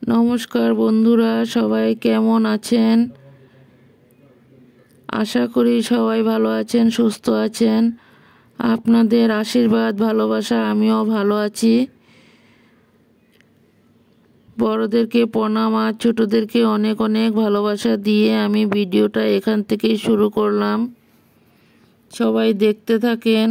নমস্কার বন্ধুরা, সবাই কেমন আছেন? আশা করি সবাই ভালো আছেন, সুস্থ আছেন। আপনাদের আশীর্বাদ ভালোবাসা আমিও ভালো আছি। বড়দেরকে প্রণাম আর ছোটদেরকে অনেক অনেক ভালোবাসা দিয়ে আমি ভিডিওটা এখান থেকেই শুরু করলাম। সবাই দেখতে থাকেন।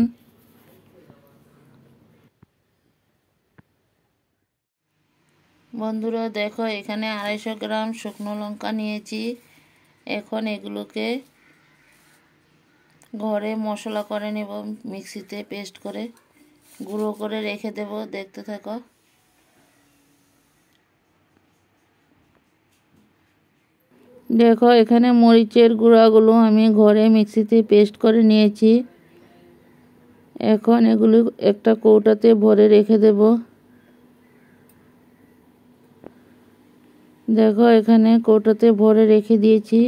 বন্ধুরা দেখো, এখানে 250 গ্রাম শুকনো লঙ্কা নিয়েছি। এখন এগুলোকে ঘরে মশলা করে নেব, মিক্সিতে পেস্ট করে গুঁড়ো করে রেখে দেব। দেখতে থাকো। দেখো, এখানে মরিচের গুঁড়াগুলো আমি ঘরে মিক্সিতে পেস্ট করে নিয়েছি। এখন এগুলো একটা কৌটাতে ভরে রেখে দেব। দেখো, এখানে কৌটাতে ভরে রেখে দিয়েছি।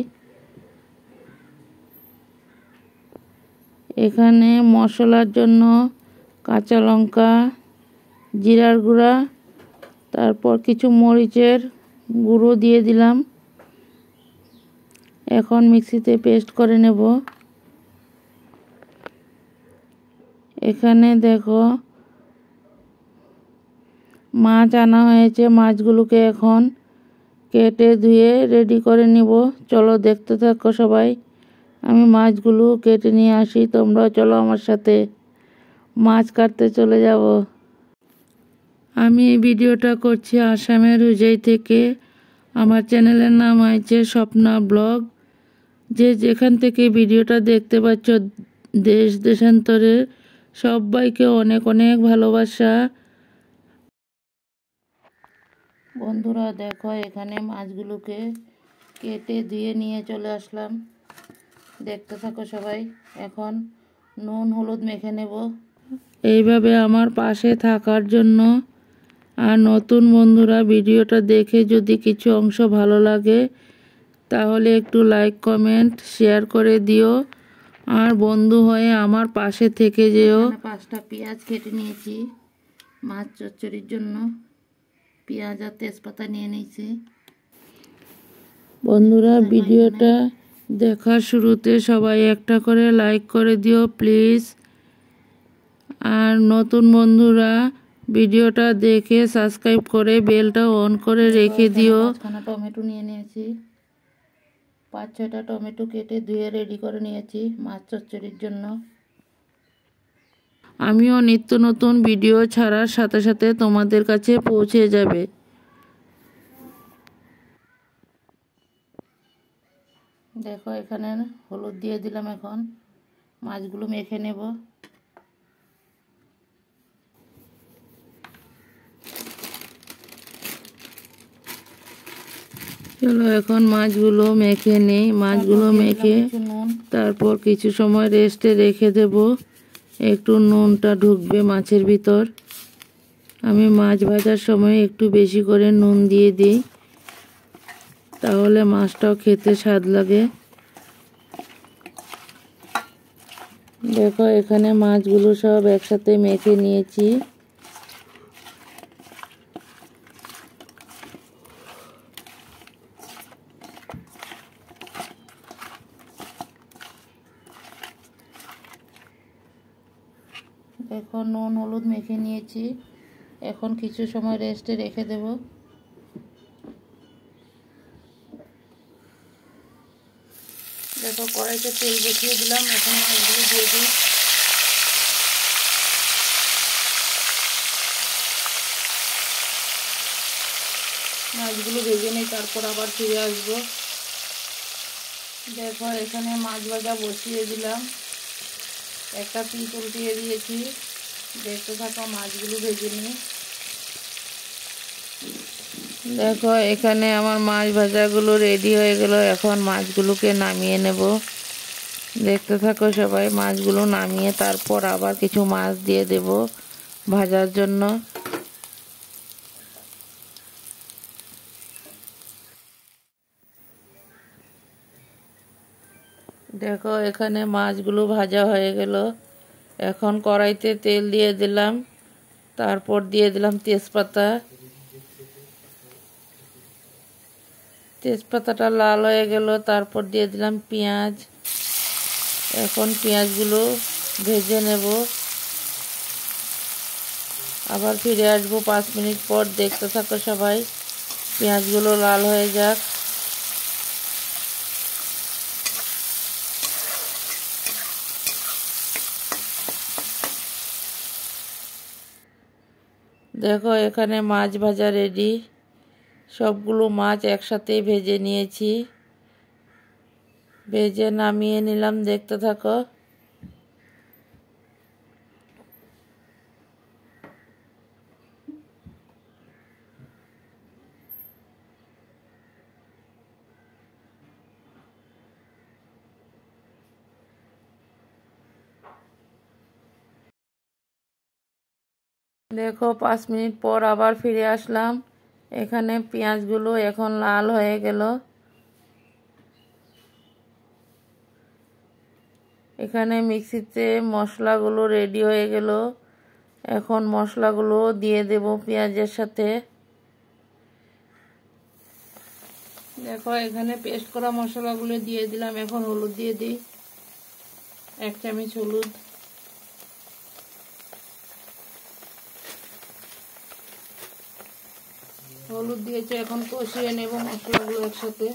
এখানে মশলার জন্য কাঁচা লঙ্কা, জিরার গুঁড়া, তারপর কিছু মরিচের গুঁড়ো দিয়ে দিলাম। এখন মিক্সিতে পেস্ট করে নেব। এখানে দেখো, মাছ আনা হয়েছে। মাছগুলোকে এখন কেটে ধুয়ে রেডি করে নিব। চলো দেখতে থাকো সবাই। আমি মাছগুলো কেটে নিয়ে আসি, তোমরা চলো আমার সাথে মাছ কাটতে চলে যাব। আমি এই ভিডিওটা করছি আসামের হুজাই থেকে। আমার চ্যানেলের নাম হয়েছে স্বপ্না ব্লগ। যে যেখান থেকে ভিডিওটা দেখতে পাচ্ছ, দেশ দেশান্তরে সবাইকে অনেক অনেক ভালোবাসা। বন্ধুরা দেখো, এখানে মাছগুলোকে কেটে ধুয়ে নিয়ে চলে আসলাম। দেখতে থাকো সবাই। এখন নুন হলুদ মেখে নেব। এইভাবে আমার পাশে থাকার জন্য। আর নতুন বন্ধুরা ভিডিওটা দেখে যদি কিছু অংশ ভালো লাগে তাহলে একটু লাইক কমেন্ট শেয়ার করে দিও। আর বন্ধু হয়ে আমার পাশে থেকে যেও। 5টা পেঁয়াজ কেটে নিয়েছি মাছ চচ্চড়ির জন্য। পেঁয়াজ আর তেজপাতা নিয়ে নিয়েছি। বন্ধুরা ভিডিওটা দেখার শুরুতে সবাই একটা করে লাইক করে দিও প্লিজ। আর নতুন বন্ধুরা ভিডিওটা দেখে সাবস্ক্রাইব করে বেলটা অন করে রেখে দিও। 5খানা টমেটো নিয়ে নিয়েছি। 5-6টা টমেটো কেটে ধুয়ে রেডি করে নিয়েছি মাছ চচ্চড়ির জন্য। আমিও নিত্য নতুন ভিডিও ছাড়ার সাথে সাথে তোমাদের কাছে পৌঁছে যাবে। দেখো, এখানে হলুদ দিয়ে দিলাম। এখন মাছগুলো মেখে নেব। চলো এখন মাছগুলো মেখে নেই। মাছগুলো মেখে তারপর কিছু সময় রেস্টে রেখে দেব। একটু নুনটা ঢুকবে মাছের ভিতর। আমি মাছ ভাজার সময় একটু বেশি করে নুন দিয়ে দিই, তাহলে মাছটাও খেতে স্বাদ লাগে। দেখো, এখানে মাছগুলো সব একসাথে মেখে নিয়েছি। এখন নুন হলুদ মেখে নিয়েছি। এখন কিছু সময় রেস্টে রেখে দেব। দেখো, কড়াইতে তেল বসিয়ে দিলাম। এখন মাছগুলো দিয়ে দিই। মাছগুলো ভেজে নিই, তারপর আবার ফিরে আসবো। দেখো, এখানে মাছ ভাজা বসিয়ে দিলাম। একটা পিঠ উল্টিয়ে দিয়েছি। দেখতে থাকো, মাছগুলো ভেজে নিই। দেখো, এখানে আমার মাছ ভাজাগুলো রেডি হয়ে গেল। এখন মাছগুলোকে নামিয়ে নেব। দেখতে থাকো সবাই। মাছগুলো নামিয়ে তারপর আবার কিছু মাছ দিয়ে দেব ভাজার জন্য। দেখো, এখানে মাছগুলো ভাজা হয়ে গেল। এখন কড়াইতে তেল দিয়ে দিলাম, তারপর দিয়ে দিলাম তেজপাতা। তেজপাতাটা লাল হয়ে গেল, তারপর দিয়ে দিলাম পেঁয়াজ। এখন পেঁয়াজগুলো ভেজে নেব। আবার ফিরে আসবো 5 মিনিট পর। দেখতে থাকো সবাই, পেঁয়াজগুলো লাল হয়ে যাক। দেখো এখানে মাছ ভাজা রেডি। সবগুলো মাছ একসাথে ভেজে নিয়েছি, ভেজে নামিয়ে নিলাম। দেখতে থাকো। দেখো 5 মিনিট পর আবার ফিরে আসলাম। এখানে পেঁয়াজগুলো এখন লাল হয়ে গেল। এখানে মিক্সিতে মশলাগুলো রেডি হয়ে গেল। এখন মশলাগুলো দিয়ে দেব পেঁয়াজের সাথে। দেখো এখানে পেস্ট করা মশলাগুলো দিয়ে দিলাম। এখন হলুদ দিয়ে দিই, 1 চামচ হলুদ। হলুদ দিয়েছে, এখন কষিয়ে নেব মশলাগুলো একসাথে।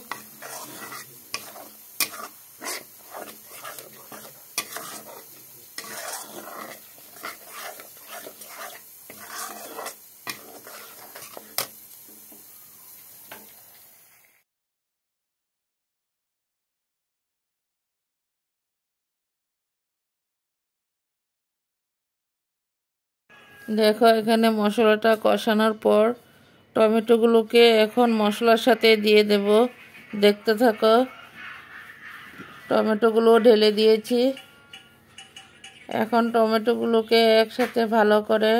দেখো এখানে মশলাটা কষানোর পর টমেটোগুলোকে এখন মশলার সাথে দিয়ে দেব। দেখতে থাকো। টমেটোগুলো ঢেলে দিয়েছি। এখন টমেটোগুলোকে একসাথে ভালো করে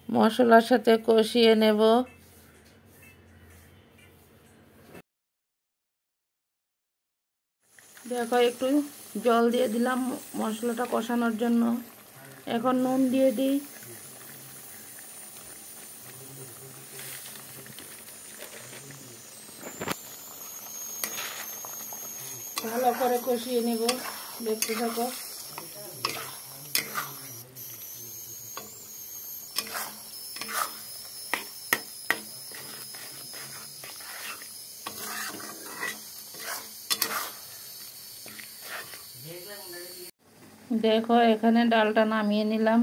মশলার সাথে কষিয়ে নেব। দেখো একটু জল দিয়ে দিলাম মশলাটা কষানোর জন্য। এখন নুন দিয়ে দিই। ভালো করে কষিয়ে নেব। দেখতে থাকো। দেখো এখানে ডালটা নামিয়ে নিলাম।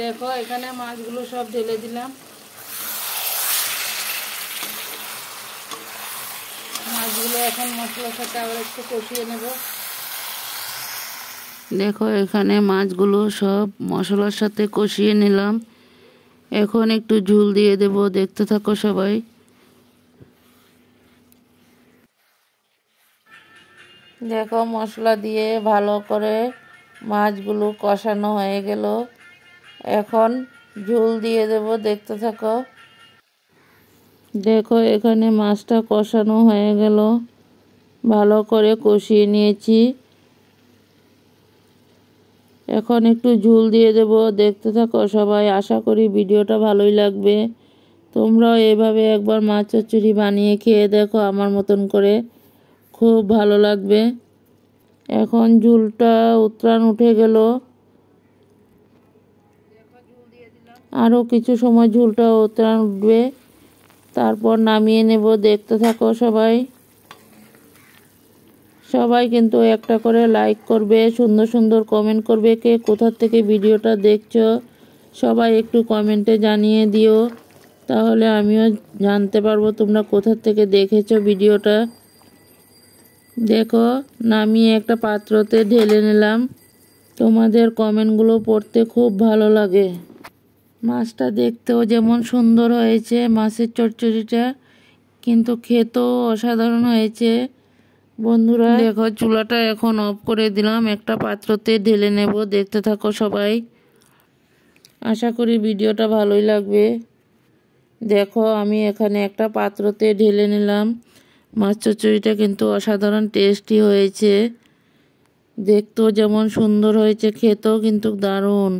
দেখো এখানে মাছগুলো সব ঢেলে দিলাম। মাছগুলো এখন মশলার সাথে আবার একটু কষিয়ে নেব। দেখো এখানে মাছগুলো সব মশলার সাথে কষিয়ে নিলাম। এখন একটু ঝোল দিয়ে দেব। দেখতে থাকো সবাই। দেখো মশলা দিয়ে ভালো করে মাছগুলো কষানো হয়ে গেল। এখন ঝোল দিয়ে দেব। দেখতে থাকো। দেখো এখানে মাছটা কষানো হয়ে গেল, ভালো করে কষিয়ে নিয়েছি। এখন একটু ঝোল দিয়ে দেব। দেখতে থাকো সবাই। আশা করি ভিডিওটা ভালোই লাগবে। তোমরাও এভাবে একবার মাছ চচ্চড়ি বানিয়ে খেয়ে দেখো আমার মতন করে, খুব ভালো লাগবে। এখন ঝোলটা উতরান উঠে গেল। আরও কিছু সময় ঝোলটা উতরান উঠবে, তারপর নামিয়ে নেব। দেখতে থাকো সবাই। সবাই কিন্তু একটা করে লাইক করবে, সুন্দর সুন্দর কমেন্ট করবে। কে কোথা থেকে ভিডিওটা দেখছো সবাই একটু কমেন্টে জানিয়ে দিও, তাহলে আমিও জানতে পারবো তোমরা কোথা থেকে দেখেছো ভিডিওটা। দেখো নামিয়ে একটা পাত্রতে ঢেলে নিলাম। তোমাদের কমেন্টগুলো পড়তে খুব ভালো লাগে। মাছটা দেখতেও যেমন সুন্দর হয়েছে মাছের চচ্চড়িটা, কিন্তু খেতেও অসাধারণ হয়েছে। বন্ধুরা দেখো, চুলাটা এখন অফ করে দিলাম, একটা পাত্রতে ঢেলে নেব। দেখতে থাকো সবাই, আশা করি ভিডিওটা ভালোই লাগবে। দেখো আমি এখানে একটা পাত্রতে ঢেলে নিলাম। মাছ চচ্চড়িটা কিন্তু অসাধারণ টেস্টি হয়েছে, দেখতেও যেমন সুন্দর হয়েছে, খেতেও কিন্তু দারুণ।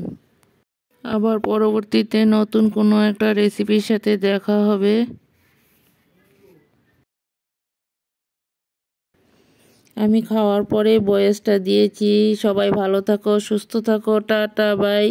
আবার পরবর্তীতে নতুন কোনো একটা রেসিপির সাথে দেখা হবে। আমি খাওয়ার পরে বয়েসটা দিয়েছি। সবাই ভালো থাকো, সুস্থ থাকো, টাটা বাই।